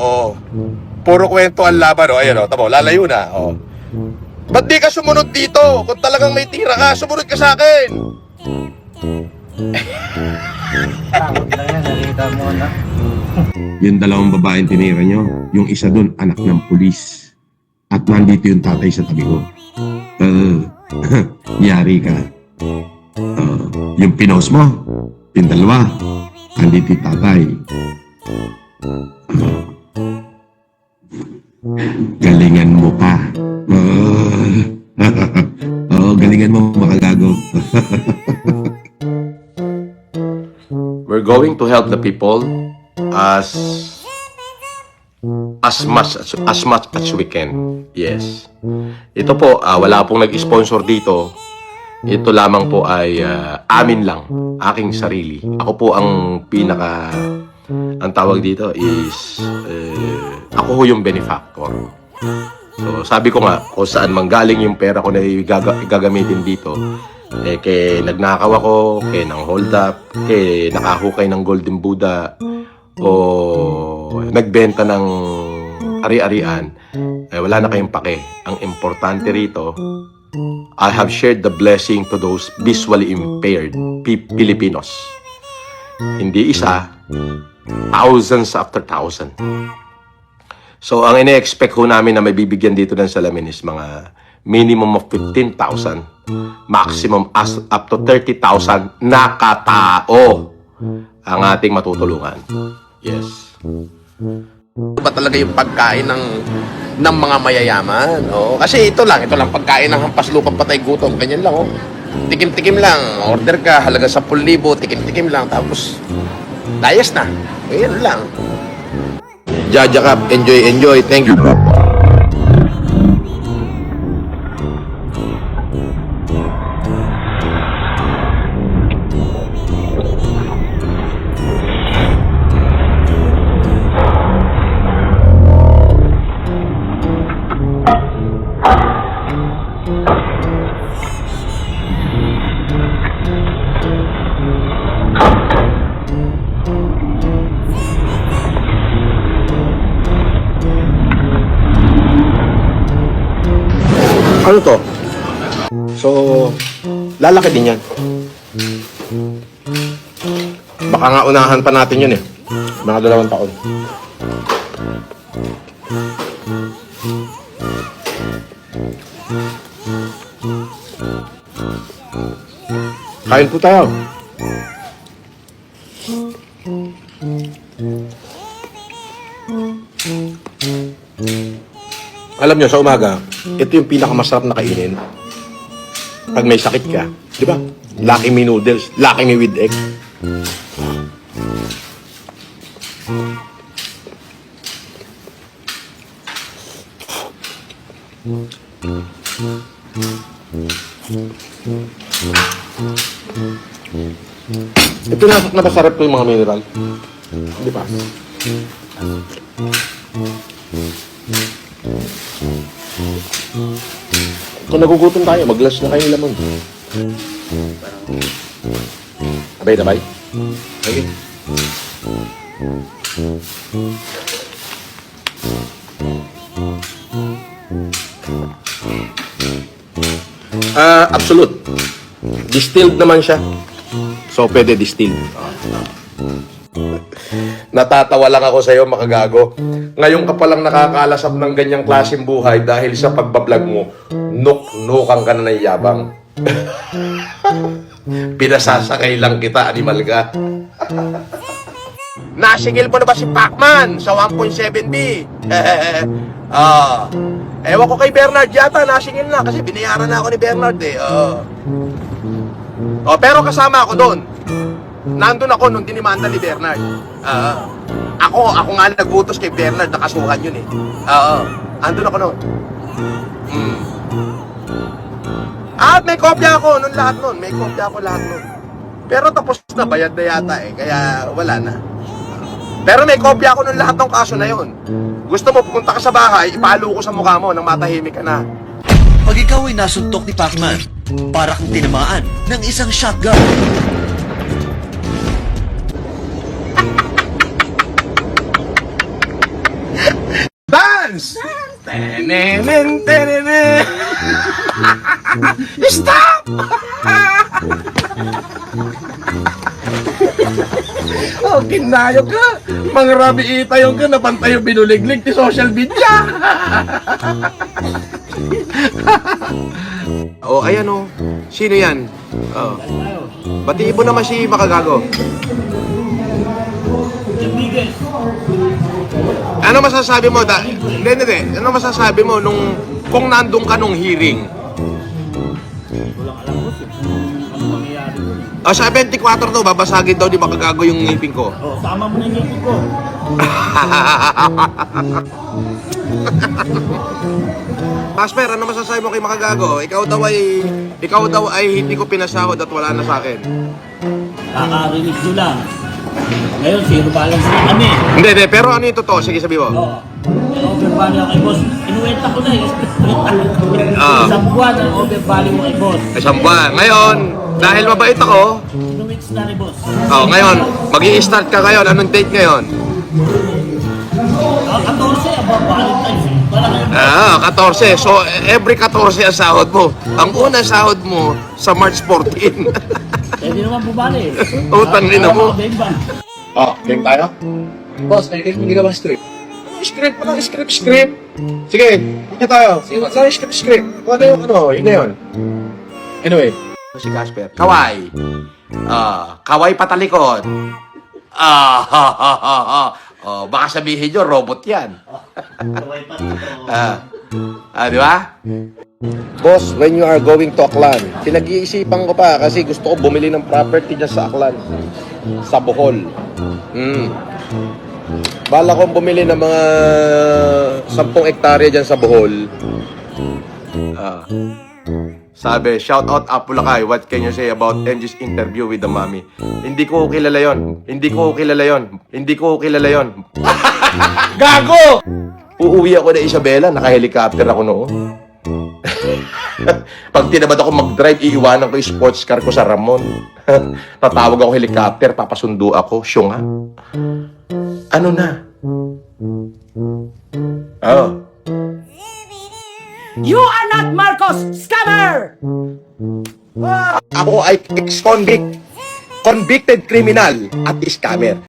Oo. Puro kwento ang laban, o. Ayan, o. Tamo, lalayo na, o. Ba't di ka sumunod dito? Kung talagang may tira ka, sumunod ka sa akin. Takot lang yan, nakita mo na. Yung dalawang babaeng tinira nyo, yung isa dun, anak ng pulis. At nandito yung tatay sa tabi ko. Yari ka. Yung pinost mo, yung dalawa, nandito yung tatay. Galingan mo pa. Galingan mo, makagago. We're going to help the people as much as we can. Yes. Ito po, wala pong nag-sponsor dito. Ito lamang po ay amin lang, aking sarili. Ako po ang ang tawag dito is ako ho yung benefactor. So sabi ko nga, kung saan manggaling yung pera ko na gagamitin dito, kay nagnakaw ako, kay nang hold up, kay nakahukay ng Golden Buddha, o nagbenta ng ari-arian, wala na kayong pake. Ang importante rito, I have shared the blessing to those visually impaired Filipinos. Hindi isa, thousands after thousand. So, ang ine-expect ho namin na may bibigyan dito ng salamin is mga minimum of 15,000, maximum up to 30,000 na katao ang ating matutulungan. Yes. Ito ba talaga yung pagkain ng mga mayayaman? Oh, kasi ito lang pagkain ng hampas lupang patay gutom, ganyan lang, oh. Tikim-tikim lang, order ka, halaga 10,000, tikim-tikim lang, tapos layas na. Ganyan lang. Jaja Cup, enjoy, thank you. Ano to? So, lalaki din yan. Baka nga unahan pa natin yun eh. Mga 2 taon. Kain po tayo. Alam nyo, sa umaga, ito yung pinakamasarap na kainin. Pag may sakit ka, di ba? Lucky Me noodles, Lucky Me with egg. Ito na napasarap ko yung mga mineral. Di ba? Kung nagugutom tayo, mag-glass na kayo ng lamon. Abay. Okay. Absolute. Distilled naman siya. So, pwede distilled. Natatawa lang ako sa iyo, makagago. Ngayon ka palang nakakalasap ng ganyang klaseng buhay dahil sa pagbablog mo, nuk-nukan ka na ng yabang. Pinasasakay lang kita, animal ka. Nasingil mo na ba si Pacman sa 1.7B? Ewan ko kay Bernard yata, nasingil na kasi binayaran na ako ni Bernard eh. Pero kasama ako doon. Nandun ako nung dinimanda ni Bernard. Ako nga nagbutos kay Bernard, nakasuhan yun eh. Andun ako noon. At may kopya ako nung lahat nun. May kopya ako lahat nun. Pero tapos na, bayad na yata eh. Kaya wala na. Pero may kopya ako nung lahat ng kaso na yun. Gusto mo pupunta ka sa bahay, ipalo ko sa mukha mo nang matahimik ka na. Pag ikaw ay nasuntok ni Pacman, para kang tinamaan ng isang shotgun. dance! Tenenen, tenenen. Stop! Oh, kinayo ka! Mga rabi itayo ka, napantay yung binuliglig ti social media! Oh, ayan oh. Sino yan? Oh. Batiin mo naman si Makagago. Ano masasabi mo? Hindi. Ano masasabi mo nung kung nandun ka nung hearing? Sa 24 daw, babasagin daw di Makagago yung ngipin ko. Tama mo na yung ngipin ko. Pasper, ano masasabi mo kay Makagago? Ikaw daw ay hindi ko pinasahod at wala na sa akin. Kakarinig nyo lang. Ngayon, zero balance na kami. Hindi, pero ano yung totoo? Sige, sabi mo. Oo. Overvalue ako kay boss. Inuwenta ko na eh. Isang buwan ang overvalue mo kay boss. Isang buwan. Ngayon, dahil mabait ako, Inuwits na ni boss. ngayon, mag-i-start ka ngayon. Anong date ngayon? 14, about Valentine's. Wala kayo. 14. So, every 14 ang sahod mo. Ang unang sahod mo sa March 14. Pwede naman bumali. Utang din mo. Oh, Game tayo? Boss, may hindi ka ba script? Script mo lang, script. Sige, hindi tayo. Sige, script. Kung ano yung yun na yun. Anyway. Si Casper. Kaway. Kaway patalikod. Baka sabihin nyo, robot yan. Di ba? Boss, when you are going to Aklan, pinag-iisipan ko pa kasi gusto ko bumili ng property dyan sa Aklan. Sa Bohol. Bala kong bumili ng mga 10 hektarya dyan sa Bohol. Sabi, shout out Apulacay, what can you say about MG's interview with the mommy? Hindi ko kilala yon. Gago! Uuwi ako na Isabela, naka-helicopter ako noon. Pag tinabad ako mag-drive, iiwanan ko yung sports car ko sa Ramon. Tatawag ako helicopter, papasundo ako, syunga. Ano na? You are not Marcos Scammer! Ako ay ex-convict, convicted criminal at scammer.